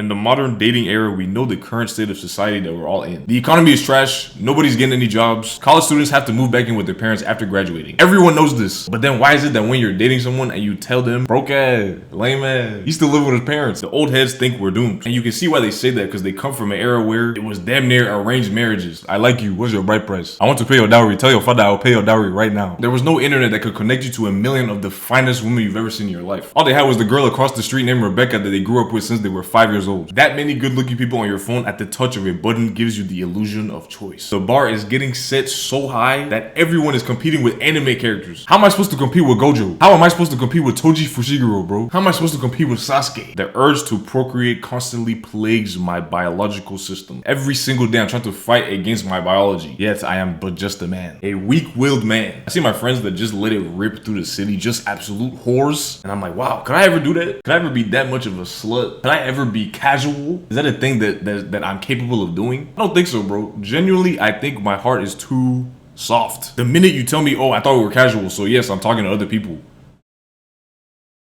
In the modern dating era, we know the current state of society that we're all in. The economy is trash, nobody's getting any jobs. College students have to move back in with their parents after graduating. Everyone knows this. But then why is it that when you're dating someone and you tell them, broke ass, lame ass, he still live with his parents, the old heads think we're doomed. And you can see why they say that, because they come from an era where it was damn near arranged marriages. I like you, what's your bride price? I want to pay your dowry, tell your father I'll pay your dowry right now. There was no internet that could connect you to a million of the finest women you've ever seen in your life. All they had was the girl across the street named Rebecca that they grew up with since they were 5 years old. That many good-looking people on your phone at the touch of a button gives you the illusion of choice. The bar is getting set so high that everyone is competing with anime characters. How am I supposed to compete with Gojo? How am I supposed to compete with Toji Fushiguro, bro? How am I supposed to compete with Sasuke? The urge to procreate constantly plagues my biological system. Every single day I'm trying to fight against my biology. Yet I am but just a man. A weak-willed man. I see my friends that just let it rip through the city, just absolute whores. And I'm like, wow, could I ever do that? Could I ever be that much of a slut? Could I ever be casual? Is that a thing that I'm capable of doing? I don't think so, bro. Genuinely, I think my heart is too soft. The minute you tell me, oh, I thought we were casual, so yes, I'm talking to other people,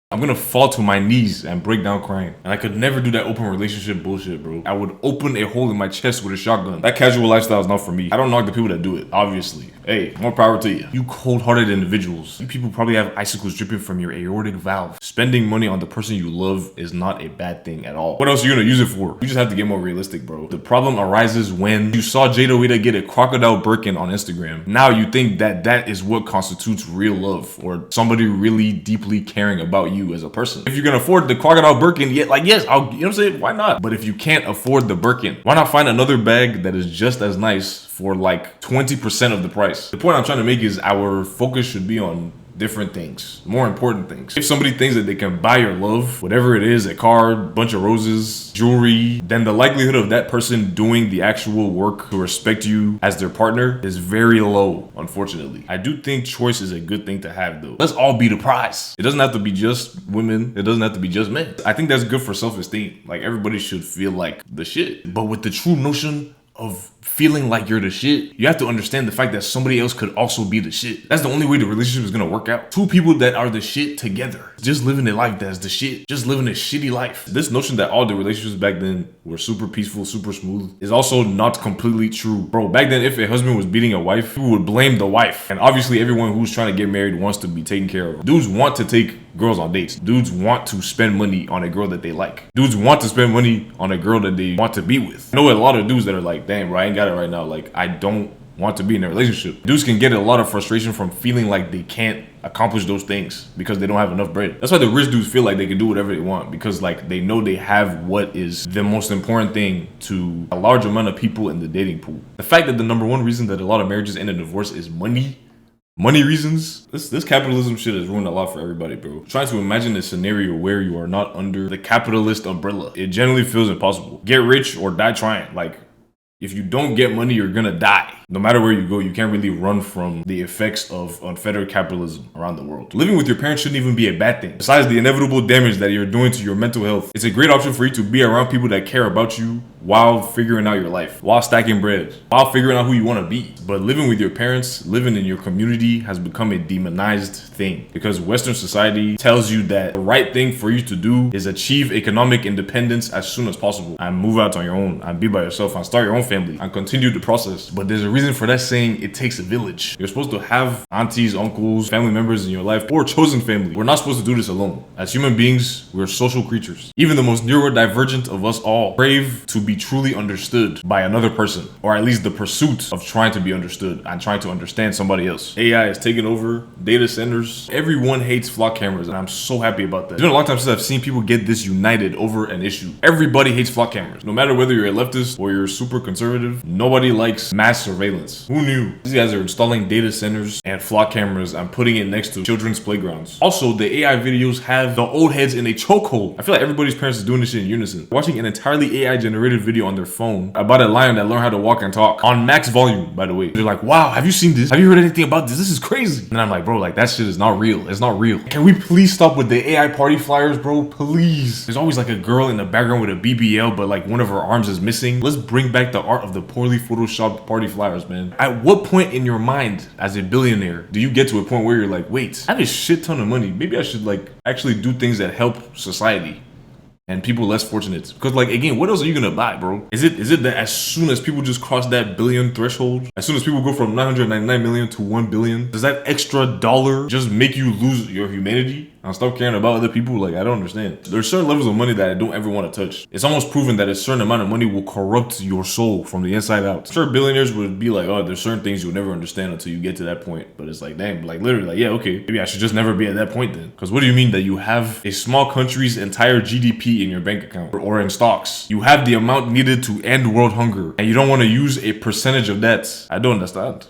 I'm gonna fall to my knees and break down crying. And I could never do that open relationship bullshit, bro. I would open a hole in my chest with a shotgun. That casual lifestyle is not for me. I don't knock the people that do it, obviously. Hey, more power to you. You cold-hearted individuals. You people probably have icicles dripping from your aortic valve. Spending money on the person you love is not a bad thing at all. What else are you gonna use it for? You just have to get more realistic, bro. The problem arises when you saw Jada Wida get a crocodile Birkin on Instagram. Now you think that that is what constitutes real love, or somebody really deeply caring about you as a person. If you can afford the crocodile Birkin, yes, you know what I'm saying? Why not? But if you can't afford the Birkin, why not find another bag that is just as nice for like 20% of the price? The point I'm trying to make is our focus should be on different things, more important things. If somebody thinks that they can buy your love, whatever it is, a car, bunch of roses, jewelry, then the likelihood of that person doing the actual work to respect you as their partner is very low, unfortunately. I do think choice is a good thing to have, though. Let's all be the prize. It doesn't have to be just women. It doesn't have to be just men. I think that's good for self-esteem. Like, everybody should feel like the shit. But with the true notion of feeling like you're the shit, you have to understand the fact that somebody else could also be the shit. That's the only way the relationship is gonna work out. Two people that are the shit together, just living a life that's the shit, just living a shitty life. This notion that all the relationships back then were super peaceful, super smooth is also not completely true. Bro, back then, if a husband was beating a wife, people would blame the wife. And obviously everyone who's trying to get married wants to be taken care of. Dudes want to take girls on dates. Dudes want to spend money on a girl that they like. Dudes want to spend money on a girl that they want to be with. I know a lot of dudes that are like, damn, bro, I ain't got it right now. Like, I don't want to be in a relationship. Dudes can get a lot of frustration from feeling like they can't accomplish those things because they don't have enough bread. That's why the rich dudes feel like they can do whatever they want, because like they know they have what is the most important thing to a large amount of people in the dating pool. The fact that the number one reason that a lot of marriages end in divorce is money reasons. This capitalism shit has ruined a lot for everybody, bro. Trying to imagine a scenario where you are not under the capitalist umbrella, it generally feels impossible. Get rich or die trying. Like, if you don't get money, you're gonna die. No matter where you go, you can't really run from the effects of unfettered capitalism around the world. Living with your parents shouldn't even be a bad thing. Besides the inevitable damage that you're doing to your mental health, it's a great option for you to be around people that care about you while figuring out your life, while stacking bread, while figuring out who you want to be. But living with your parents, living in your community has become a demonized thing, because Western society tells you that the right thing for you to do is achieve economic independence as soon as possible and move out on your own and be by yourself and start your own family and continue the process. But there's a reason for that saying, it takes a village. You're supposed to have aunties, uncles, family members in your life, or chosen family. We're not supposed to do this alone. As human beings, we're social creatures. Even the most neurodivergent of us all crave to be truly understood by another person, or at least the pursuit of trying to be understood and trying to understand somebody else. AI is taking over data centers. Everyone hates flock cameras, and I'm so happy about that. It's been a long time since I've seen people get this united over an issue. Everybody hates flock cameras. No matter whether you're a leftist or you're super conservative, nobody likes mass surveillance. Who knew? These guys are installing data centers and flock cameras and putting it next to children's playgrounds. Also, the AI videos have the old heads in a chokehold. I feel like everybody's parents is doing this shit in unison. Watching an entirely AI generated video on their phone about a lion that learned how to walk and talk on max volume, by the way. They're like, wow, have you seen this? Have you heard anything about this? This is crazy. And I'm like, bro, like, that shit is not real. It's not real. Can we please stop with the AI party flyers, bro? Please. There's always like a girl in the background with a BBL, but like one of her arms is missing. Let's bring back the art of the poorly photoshopped party flyers, man. At what point in your mind as a billionaire do you get to a point where you're like, wait, I have a shit ton of money. Maybe I should like actually do things that help society and people less fortunate. Because like, again, what else are you gonna buy, bro? Is it that as soon as people just cross that billion threshold, as soon as people go from 999 million to 1 billion, does that extra dollar just make you lose your humanity and stop caring about other people? Like, I don't understand. There's certain levels of money that I don't ever want to touch. It's almost proven that a certain amount of money will corrupt your soul from the inside out. Sure, billionaires would be like, oh, there's certain things you'll never understand until you get to that point. But it's like, damn, like literally, like, yeah, okay, maybe I should just never be at that point then. Because what do you mean that you have a small country's entire GDP in your bank account or in stocks? You have the amount needed to end world hunger, and you don't want to use a percentage of that. I don't understand.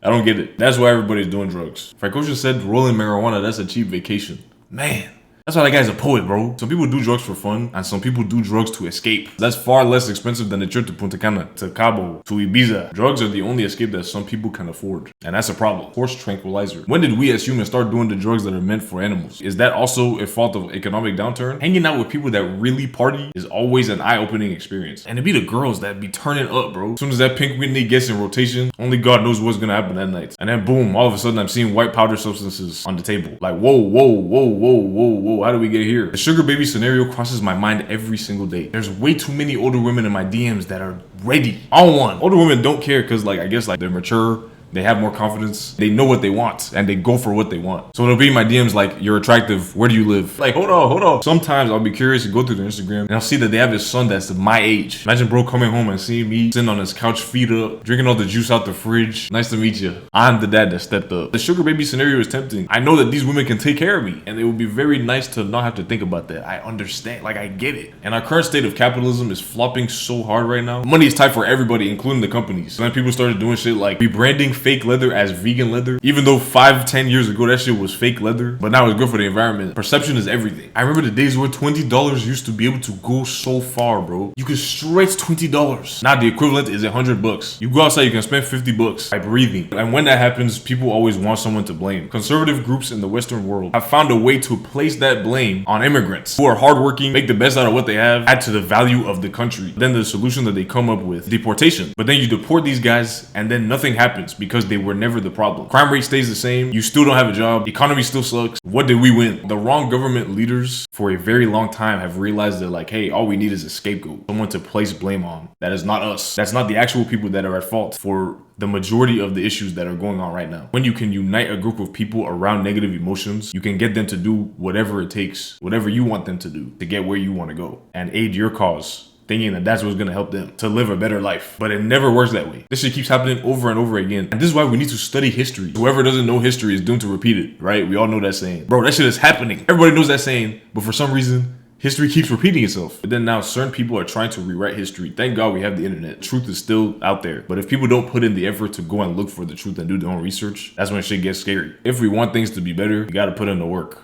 I don't get it. That's why everybody's doing drugs. Frank said rolling marijuana, that's a cheap vacation. Man. That's why that guy's a poet, bro. Some people do drugs for fun, and some people do drugs to escape. That's far less expensive than a trip to Punta Cana, to Cabo, to Ibiza. Drugs are the only escape that some people can afford, and that's a problem. Horse tranquilizer. When did we as humans start doing the drugs that are meant for animals? Is that also a fault of economic downturn? Hanging out with people that really party is always an eye-opening experience. And it be the girls that be turning up, bro. As soon as that Pink Whitney gets in rotation, only God knows what's gonna happen that night. And then boom, all of a sudden I'm seeing white powder substances on the table. Like, whoa, whoa, whoa, whoa, whoa, whoa. How do we get here? The sugar baby scenario crosses my mind every single day. There's way too many older women in my DMs that are ready. On one. Older women don't care because, like, I guess, like, they're mature. They have more confidence. They know what they want and they go for what they want. So it'll be in my DMs like, you're attractive. Where do you live? Like, hold on. Sometimes I'll be curious to go through their Instagram and I'll see that they have this son that's my age. Imagine bro coming home and seeing me sitting on his couch, feet up, drinking all the juice out the fridge. Nice to meet you. I'm the dad that stepped up. The sugar baby scenario is tempting. I know that these women can take care of me and it would be very nice to not have to think about that. I understand. Like, I get it. And our current state of capitalism is flopping so hard right now. Money is tight for everybody, including the companies. So then people started doing shit like rebranding fake leather as vegan leather, even though 5-10 years ago that shit was fake leather, but now it's good for the environment. Perception is everything. I remember the days where $20 used to be able to go so far, bro. You could stretch $20. Now the equivalent is $100. You go outside, you can spend $50 by breathing. And when that happens, people always want someone to blame. Conservative groups in the Western world have found a way to place that blame on immigrants who are hardworking, make the best out of what they have, add to the value of the country. Then the solution that they come up with, deportation. But then you deport these guys and then nothing happens because they were never the problem. Crime rate stays the same. You still don't have a job. The economy still sucks. What did we win? The wrong government leaders for a very long time have realized that, like, hey, all we need is a scapegoat. Someone to place blame on. That is not us. That's not the actual people that are at fault for the majority of the issues that are going on right now. When you can unite a group of people around negative emotions, you can get them to do whatever it takes, whatever you want them to do to get where you want to go and aid your cause, thinking that that's what's going to help them to live a better life. But it never works that way. This shit keeps happening over and over again. And this is why we need to study history. Whoever doesn't know history is doomed to repeat it, right? We all know that saying. Bro, that shit is happening. Everybody knows that saying, but for some reason, history keeps repeating itself. But then now certain people are trying to rewrite history. Thank God we have the internet. Truth is still out there. But if people don't put in the effort to go and look for the truth and do their own research, that's when shit gets scary. If we want things to be better, we got to put in the work.